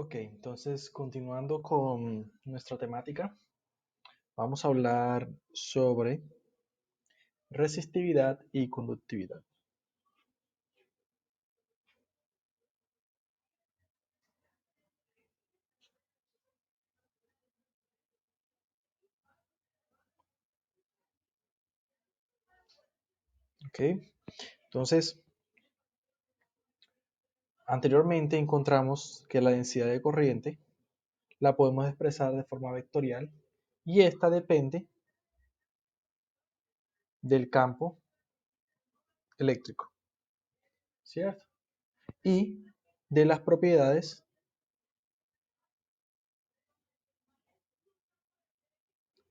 Ok, entonces continuando con nuestra temática, vamos a hablar sobre resistividad y conductividad. Ok, entonces anteriormente encontramos que la densidad de corriente la podemos expresar de forma vectorial y esta depende del campo eléctrico, ¿cierto? Y de las propiedades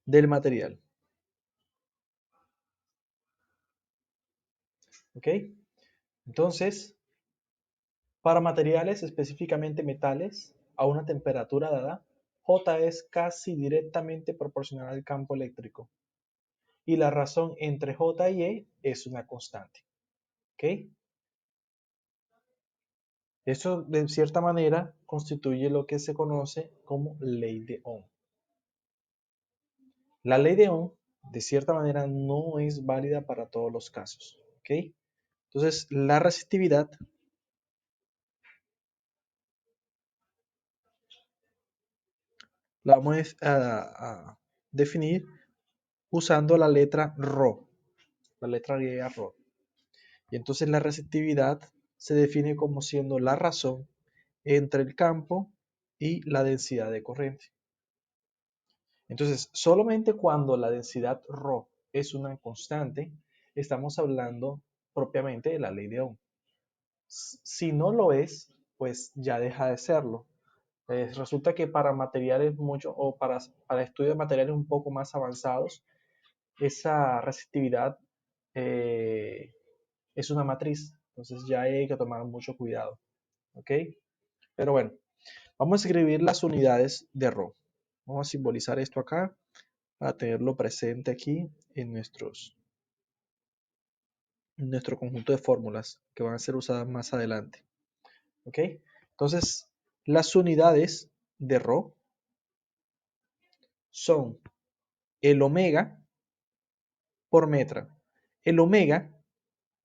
del material, ¿ok? Entonces, para materiales, específicamente metales, a una temperatura dada, J es casi directamente proporcional al campo eléctrico. Y la razón entre J y E es una constante. ¿Ok? Eso de cierta manera constituye lo que se conoce como ley de Ohm. La ley de Ohm, de cierta manera, no es válida para todos los casos. ¿Ok? Entonces, la resistividad la vamos a definir usando la letra ρ, la letra griega ρ. Y entonces la resistividad se define como siendo la razón entre el campo y la densidad de corriente. Entonces, solamente cuando la densidad ρ es una constante, estamos hablando propiamente de la ley de Ohm. Si no lo es, pues ya deja de serlo. Resulta que para materiales mucho o para estudios de materiales un poco más avanzados, esa resistividad eh, es una matriz. Entonces ya hay que tomar mucho cuidado. ¿Ok? Pero bueno, vamos a escribir las unidades de ρ. Vamos a simbolizar esto acá para tenerlo presente aquí en nuestro conjunto de fórmulas que van a ser usadas más adelante. ¿Ok? Entonces, las unidades de ρ son el omega por metro. El omega,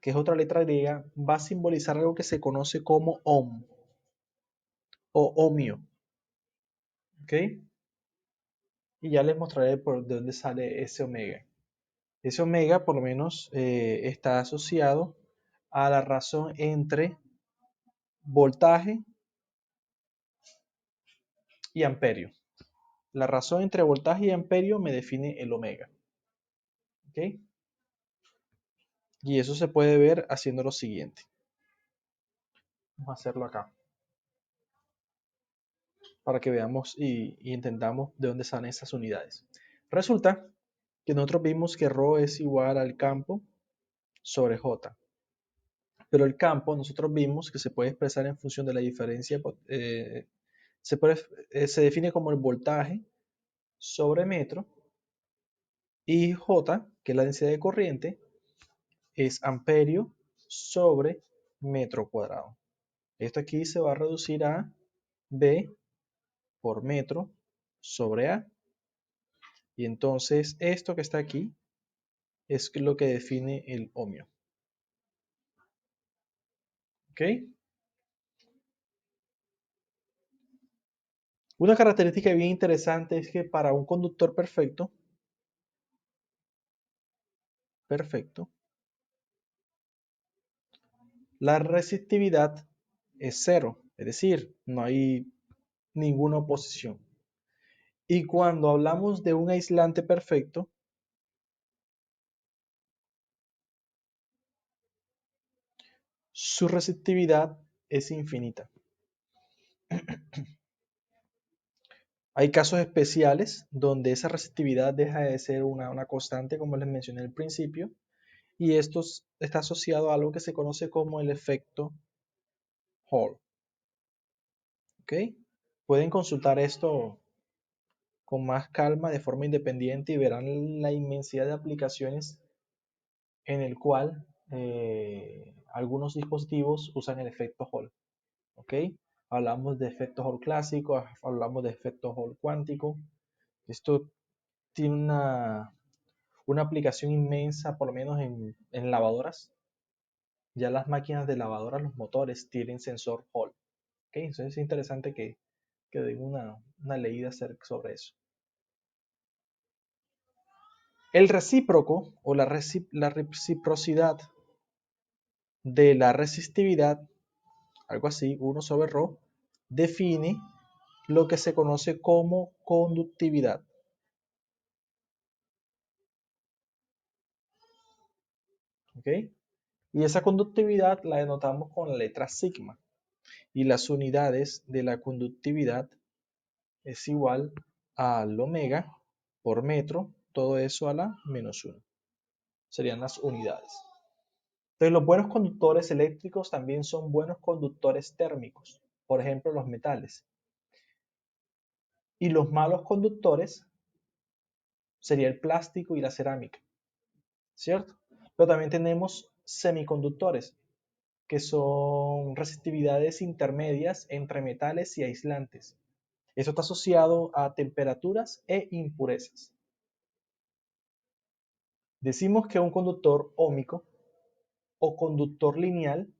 que es otra letra griega, va a simbolizar algo que se conoce como ohm o ohmio. ¿Ok? Y ya les mostraré por de dónde sale ese omega. Ese omega por lo menos está asociado a la razón entre voltaje y amperio. La razón entre voltaje y amperio me define el omega. ¿Ok? Y eso se puede ver haciendo lo siguiente. Vamos a hacerlo acá para que veamos y entendamos de dónde salen esas unidades. Resulta que nosotros vimos que ρ es igual al campo sobre J. Pero el campo nosotros vimos que se puede expresar en función de la diferencia, se define como el voltaje sobre metro y J, que es la densidad de corriente, es amperio sobre metro cuadrado. Esto aquí se va a reducir a B por metro sobre A. Y entonces esto que está aquí es lo que define el ohmio. ¿Ok? Una característica bien interesante es que para un conductor perfecto, la resistividad es cero, es decir, no hay ninguna oposición. Y cuando hablamos de un aislante perfecto, su resistividad es infinita. Hay casos especiales donde esa resistividad deja de ser una constante, como les mencioné al principio, y esto está asociado a algo que se conoce como el efecto Hall. ¿Ok? Pueden consultar esto con más calma de forma independiente y verán la inmensidad de aplicaciones en el cual algunos dispositivos usan el efecto Hall. ¿Ok? hablamos de efectos Hall clásicos, hablamos de efectos Hall cuántico. Esto tiene una aplicación inmensa, por lo menos en lavadoras. Ya las máquinas de lavadoras, los motores, tienen sensor Hall. ¿Okay? Entonces es interesante que den una leída sobre eso. El recíproco o la reciprocidad de la resistividad, algo así, 1 sobre ρ, define lo que se conoce como conductividad. ¿Ok? Y esa conductividad la denotamos con la letra sigma. Y las unidades de la conductividad es igual al omega por metro, todo eso a la -1. Serían las unidades. Entonces, los buenos conductores eléctricos también son buenos conductores térmicos, por ejemplo, los metales. Y los malos conductores sería el plástico y la cerámica, ¿cierto? Pero también tenemos semiconductores, que son resistividades intermedias entre metales y aislantes. Eso está asociado a temperaturas e impurezas. Decimos que un conductor óhmico o conductor lineal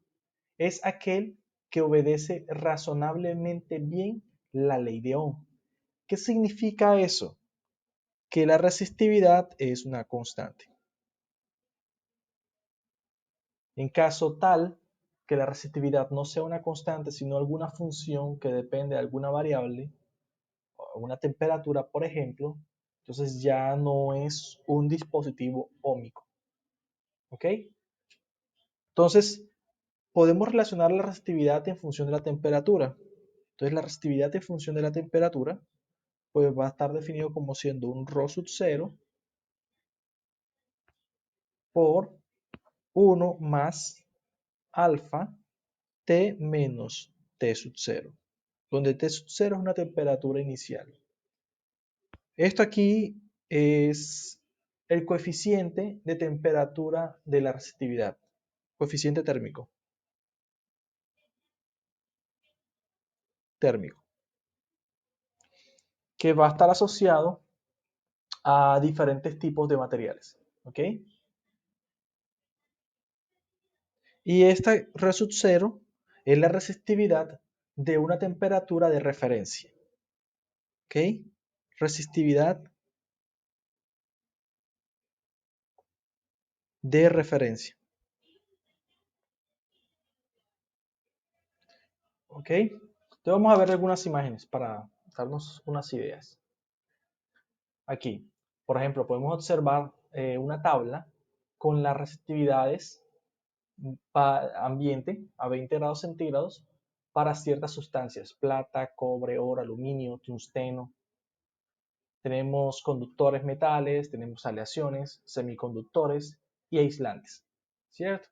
es aquel que obedece razonablemente bien la ley de Ohm. ¿Qué significa eso? Que la resistividad es una constante. En caso tal que la resistividad no sea una constante, sino alguna función que depende de alguna variable, o una temperatura, por ejemplo, entonces ya no es un dispositivo óhmico. ¿Ok? Entonces, podemos relacionar la resistividad en función de la temperatura. Entonces, la resistividad en función de la temperatura pues va a estar definido como siendo un ρ sub 0 por 1 más alfa T menos T sub 0, donde T sub 0 es una temperatura inicial. Esto aquí es el coeficiente de temperatura de la resistividad, coeficiente térmico, que va a estar asociado a diferentes tipos de materiales. ¿Ok? Y esta R sub 0 es la resistividad de una temperatura de referencia. ¿Ok? Resistividad de referencia. ¿Ok? Entonces vamos a ver algunas imágenes para darnos unas ideas. Aquí, por ejemplo, podemos observar una tabla con las resistividades ambiente a 20 grados centígrados para ciertas sustancias, plata, cobre, oro, aluminio, tungsteno. Tenemos conductores metales, tenemos aleaciones, semiconductores y aislantes, ¿cierto?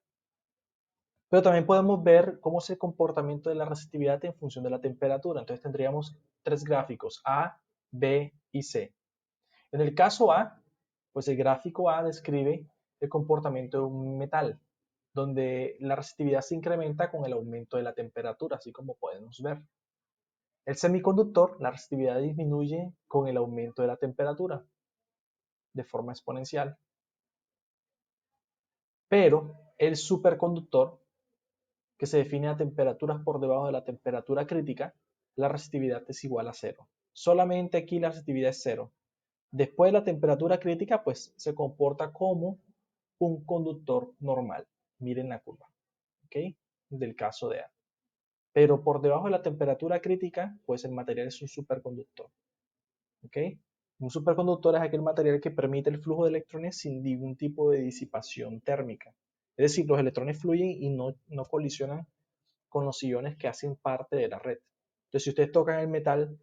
Pero también podemos ver cómo es el comportamiento de la resistividad en función de la temperatura. Entonces tendríamos tres gráficos, A, B y C. En el caso A, pues el gráfico A describe el comportamiento de un metal, donde la resistividad se incrementa con el aumento de la temperatura, así como podemos ver. El semiconductor, la resistividad disminuye con el aumento de la temperatura, de forma exponencial. Pero el superconductor, que se define a temperaturas por debajo de la temperatura crítica, la resistividad es igual a cero. Solamente aquí la resistividad es cero. Después de la temperatura crítica, pues se comporta como un conductor normal. Miren la curva, ¿ok? Del caso de A. Pero por debajo de la temperatura crítica, pues el material es un superconductor, ¿ok? Un superconductor es aquel material que permite el flujo de electrones sin ningún tipo de disipación térmica. Es decir, los electrones fluyen y no colisionan con los iones que hacen parte de la red. Entonces, si ustedes tocan el metal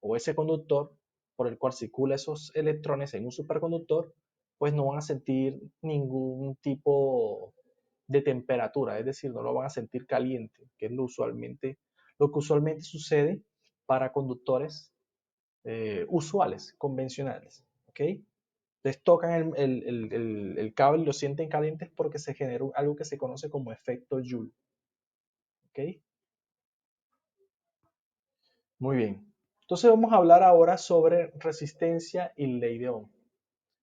o ese conductor por el cual circula esos electrones en un superconductor, pues no van a sentir ningún tipo de temperatura, es decir, no lo van a sentir caliente, que es lo que usualmente sucede para conductores usuales, convencionales. ¿Ok? Entonces tocan el cable y lo sienten calientes porque se genera algo que se conoce como efecto Joule. ¿Ok? Muy bien. Entonces vamos a hablar ahora sobre resistencia y ley de Ohm.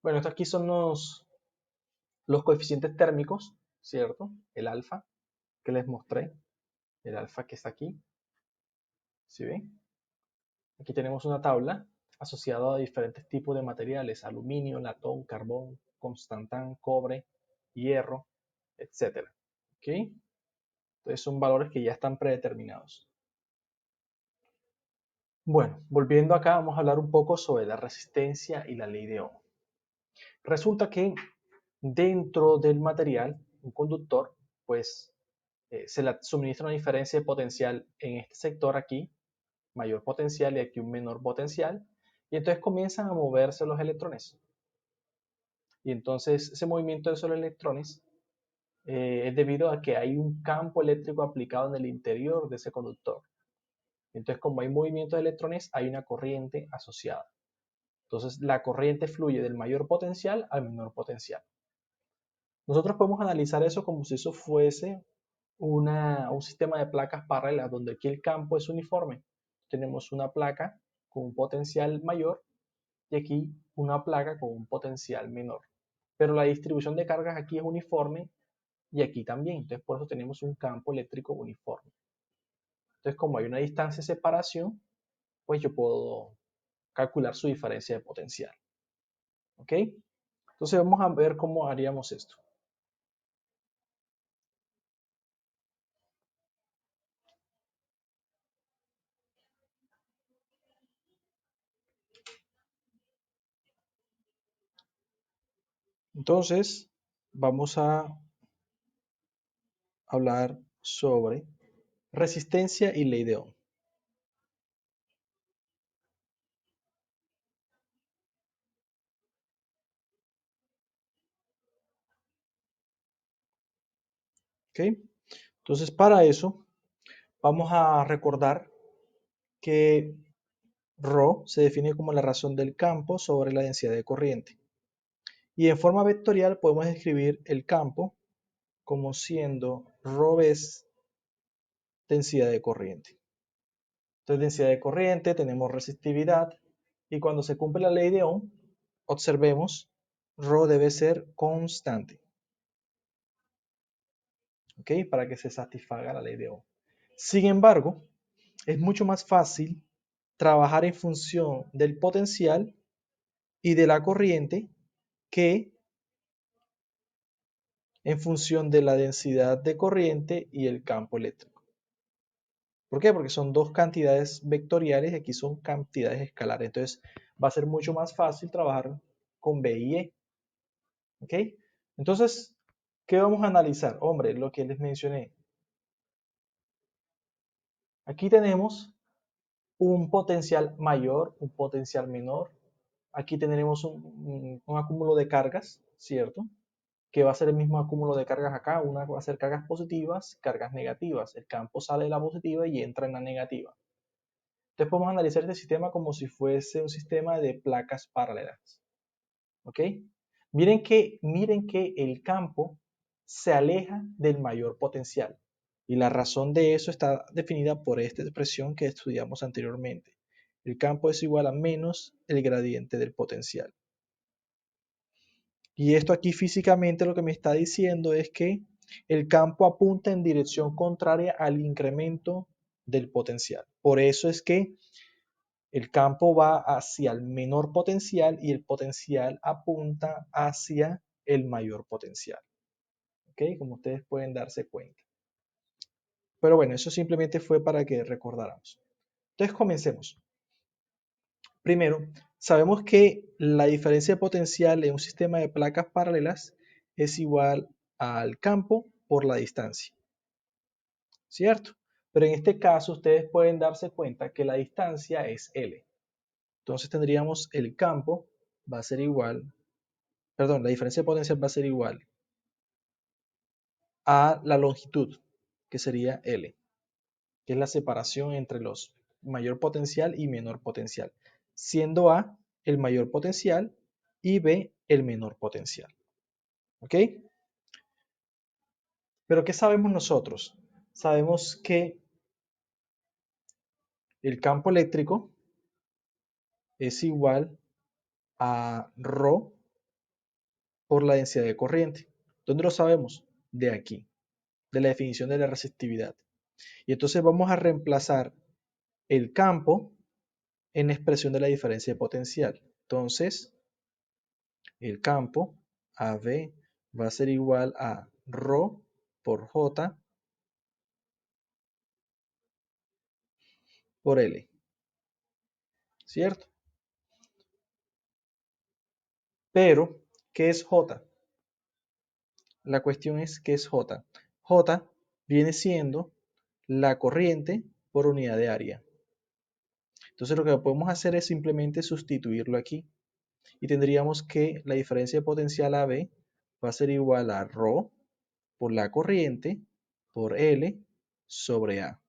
Bueno, estos aquí son los coeficientes térmicos, ¿cierto? El alfa que les mostré, el alfa que está aquí, ¿sí ven? Aquí tenemos una tabla asociada a diferentes tipos de materiales: aluminio, latón, carbón, constantán, cobre, hierro, etcétera. ¿Ok? Entonces son valores que ya están predeterminados. Bueno, volviendo acá, vamos a hablar un poco sobre la resistencia y la ley de Ohm. Resulta que dentro del material, un conductor, pues se le suministra una diferencia de potencial en este sector aquí, mayor potencial, y aquí un menor potencial, y entonces comienzan a moverse los electrones. Y entonces ese movimiento de esos electrones es debido a que hay un campo eléctrico aplicado en el interior de ese conductor. Entonces, como hay movimiento de electrones, hay una corriente asociada. Entonces, la corriente fluye del mayor potencial al menor potencial. Nosotros podemos analizar eso como si eso fuese un sistema de placas paralelas, donde aquí el campo es uniforme. Tenemos una placa con un potencial mayor y aquí una placa con un potencial menor. Pero la distribución de cargas aquí es uniforme y aquí también. Entonces, por eso tenemos un campo eléctrico uniforme. Entonces, como hay una distancia de separación, pues yo puedo calcular su diferencia de potencial. ¿Ok? Entonces, vamos a ver cómo haríamos esto. Entonces, vamos a hablar sobre resistencia y ley de Ohm. ¿Ok? Entonces, para eso, vamos a recordar que ρ se define como la razón del campo sobre la densidad de corriente. Y en forma vectorial podemos escribir el campo como siendo ρ veces densidad de corriente. Entonces, densidad de corriente, tenemos resistividad, y cuando se cumple la ley de Ohm, observemos, ρ debe ser constante, ¿ok? Para que se satisfaga la ley de Ohm. Sin embargo, es mucho más fácil trabajar en función del potencial y de la corriente que en función de la densidad de corriente y el campo eléctrico. ¿Por qué? Porque son dos cantidades vectoriales y aquí son cantidades escalares. Entonces va a ser mucho más fácil trabajar con B y E. ¿Ok? Entonces, ¿qué vamos a analizar? Hombre, lo que les mencioné. Aquí tenemos un potencial mayor, un potencial menor. Aquí tendremos un acúmulo de cargas, ¿cierto? Que va a ser el mismo acúmulo de cargas acá. Una va a ser cargas positivas, cargas negativas. El campo sale de la positiva y entra en la negativa. Entonces podemos analizar este sistema como si fuese un sistema de placas paralelas. ¿Ok? Miren que el campo se aleja del mayor potencial. Y la razón de eso está definida por esta expresión que estudiamos anteriormente. El campo es igual a menos el gradiente del potencial. Y esto aquí físicamente lo que me está diciendo es que el campo apunta en dirección contraria al incremento del potencial. Por eso es que el campo va hacia el menor potencial y el potencial apunta hacia el mayor potencial. ¿Ok? Como ustedes pueden darse cuenta. Pero bueno, eso simplemente fue para que recordáramos. Entonces comencemos. Primero, sabemos que la diferencia de potencial en un sistema de placas paralelas es igual al campo por la distancia, ¿cierto? Pero en este caso ustedes pueden darse cuenta que la distancia es L. Entonces tendríamos el campo va a ser igual, perdón, la diferencia de potencial va a ser igual a la longitud, que sería L, que es la separación entre los mayor potencial y menor potencial, siendo A el mayor potencial y B el menor potencial. ¿Ok? Pero ¿qué sabemos nosotros? Sabemos que El campo eléctrico es igual a ρ por la densidad de corriente. ¿Dónde lo sabemos? De aquí, de la definición de la resistividad. Y entonces vamos a reemplazar el campo en la expresión de la diferencia de potencial. Entonces, el campo AB va a ser igual a ρ por J por L, ¿cierto? Pero, ¿qué es J? La cuestión es, ¿qué es J? J viene siendo la corriente por unidad de área. Entonces lo que podemos hacer es simplemente sustituirlo aquí. Y tendríamos que la diferencia de potencial AB va a ser igual a ρ por la corriente por L sobre A.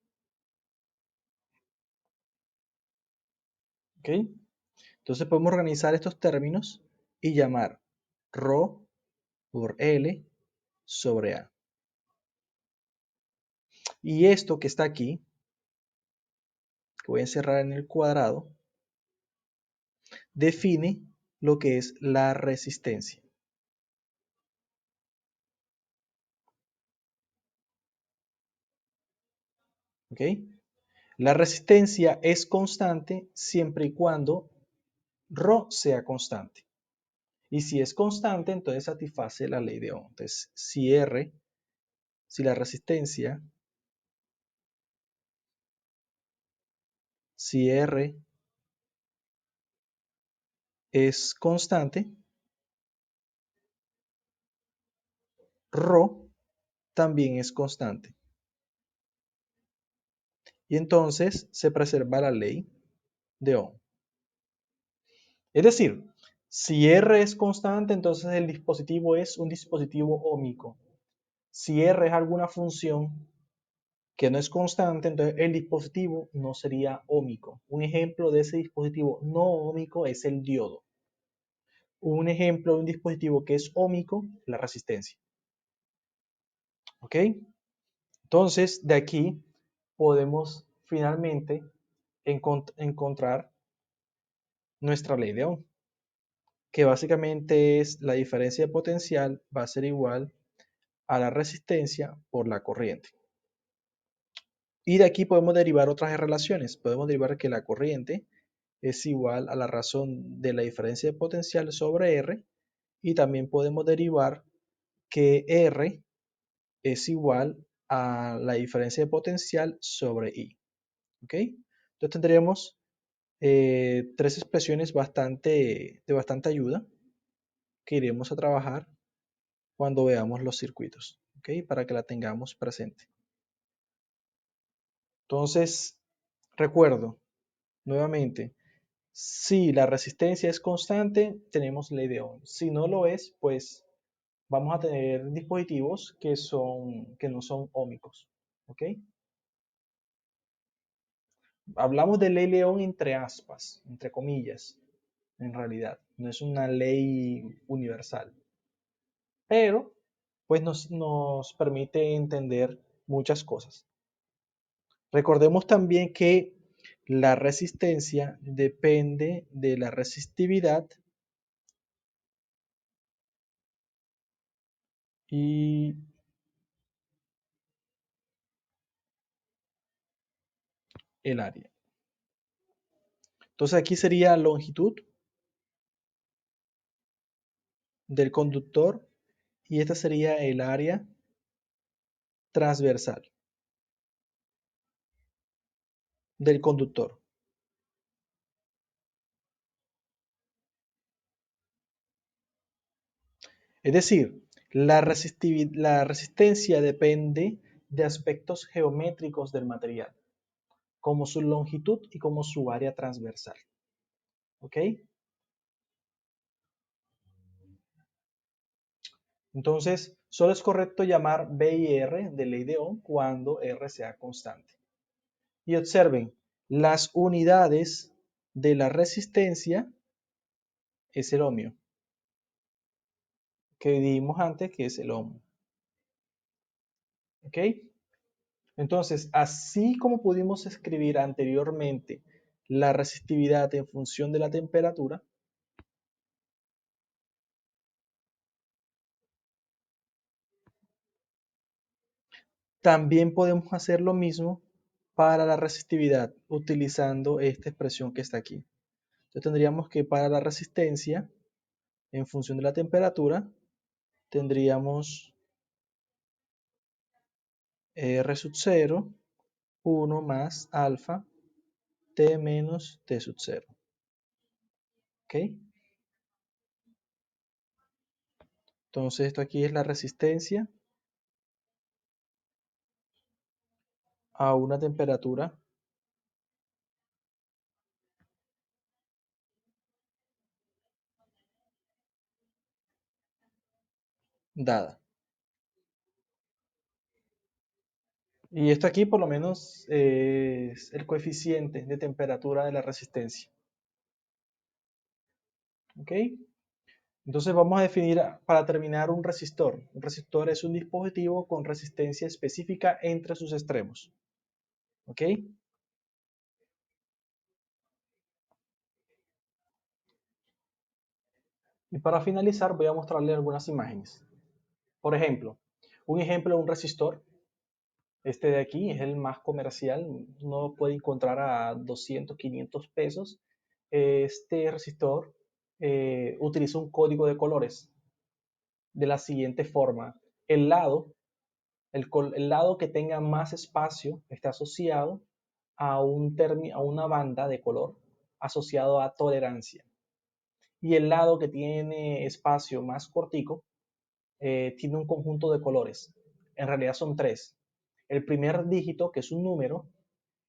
¿Ok? Entonces podemos organizar estos términos y llamar ρ por L sobre A. Y esto que está aquí, que voy a encerrar en el cuadrado, define lo que es la resistencia. ¿Ok? La resistencia es constante siempre y cuando ρ sea constante. Y si es constante, entonces satisface la ley de Ohm. Entonces, si la resistencia, si R es constante, ρ también es constante. Y entonces se preserva la ley de Ohm. Es decir, si R es constante, entonces el dispositivo es un dispositivo óhmico. Si R es alguna función que no es constante, entonces el dispositivo no sería óhmico. Un ejemplo de ese dispositivo no óhmico es el diodo. Un ejemplo de un dispositivo que es óhmico, la resistencia. ¿Ok? Entonces, de aquí podemos finalmente encontrar nuestra ley de Ohm, que básicamente es la diferencia de potencial va a ser igual a la resistencia por la corriente. Y de aquí podemos derivar otras relaciones. Podemos derivar que la corriente es igual a la razón de la diferencia de potencial sobre R, y también podemos derivar que R es igual a la diferencia de potencial sobre I. ¿Ok? Entonces tendremos tres expresiones de bastante ayuda que iremos a trabajar cuando veamos los circuitos. ¿Ok? Para que la tengamos presente. Entonces, recuerdo nuevamente, si la resistencia es constante, tenemos ley de Ohm. Si no lo es, pues vamos a tener dispositivos que no son óhmicos. ¿Ok? Hablamos de ley de Ohm entre aspas, entre comillas, en realidad. No es una ley universal. Pero, pues nos permite entender muchas cosas. Recordemos también que la resistencia depende de la resistividad y el área. Entonces aquí sería la longitud del conductor y esta sería el área transversal del conductor. Es decir, la resistencia depende de aspectos geométricos del material, como su longitud y como su área transversal. ¿Ok? Entonces, solo es correcto llamar B y R de ley de Ohm cuando R sea constante. Y observen, las unidades de la resistencia es el ohmio, que dijimos antes que es el ohm. ¿Ok? Entonces, así como pudimos escribir anteriormente la resistividad en función de la temperatura, también podemos hacer lo mismo para la resistividad utilizando esta expresión que está aquí. Entonces tendríamos que para la resistencia, en función de la temperatura, tendríamos R sub 0, 1 más alfa T menos T sub 0. ¿Ok? Entonces esto aquí es la resistencia a una temperatura dada. Y esto aquí por lo menos es el coeficiente de temperatura de la resistencia. ¿Ok? Entonces vamos a definir para terminar un resistor. Un resistor es un dispositivo con resistencia específica entre sus extremos. ¿Ok? Y para finalizar voy a mostrarle algunas imágenes. Por ejemplo, un ejemplo de un resistor. Este de aquí es el más comercial. Uno puede encontrar a 200, 500 pesos. Este resistor utiliza un código de colores de la siguiente forma. El lado el lado que tenga más espacio está asociado a una banda de color asociado a tolerancia. Y el lado que tiene espacio más cortico tiene un conjunto de colores. En realidad son tres. El primer dígito, que es un número,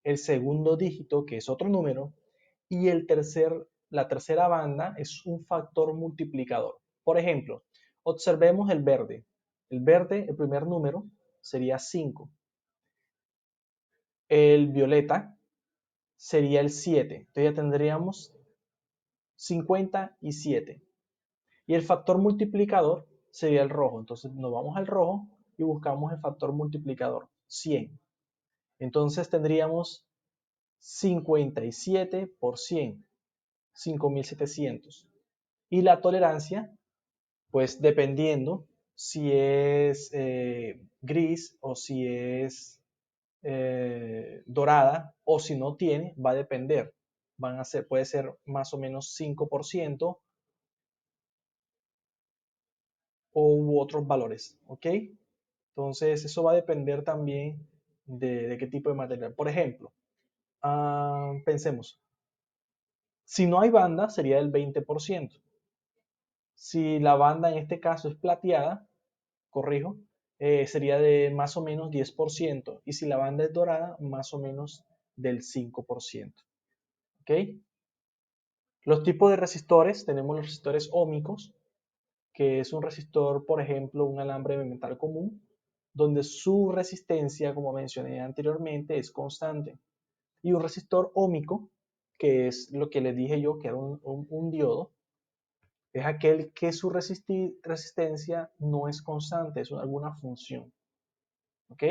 el segundo dígito, que es otro número, y la tercera banda es un factor multiplicador. Por ejemplo, observemos el verde. El verde, el primer número, sería 5. El violeta sería el 7. Entonces ya tendríamos 57. Y el factor multiplicador sería el rojo. Entonces nos vamos al rojo y buscamos el factor multiplicador, 100. Entonces tendríamos 57 por 100, 5700. Y la tolerancia, pues dependiendo si es gris o si es dorada o si no tiene, va a depender. Puede ser más o menos 5% u otros valores, ¿ok? Entonces eso va a depender también de qué tipo de material. Por ejemplo, pensemos, si no hay banda sería del 20%. Si la banda en este caso es plateada, corrijo, sería de más o menos 10%. Y si la banda es dorada, más o menos del 5%. ¿Ok? Los tipos de resistores, tenemos los resistores óhmicos, que es un resistor, por ejemplo, un alambre de metal común, donde su resistencia, como mencioné anteriormente, es constante. Y un resistor óhmico, que es lo que les dije yo, que era un diodo, es aquel que su resistencia no es constante, es alguna función. ¿Ok?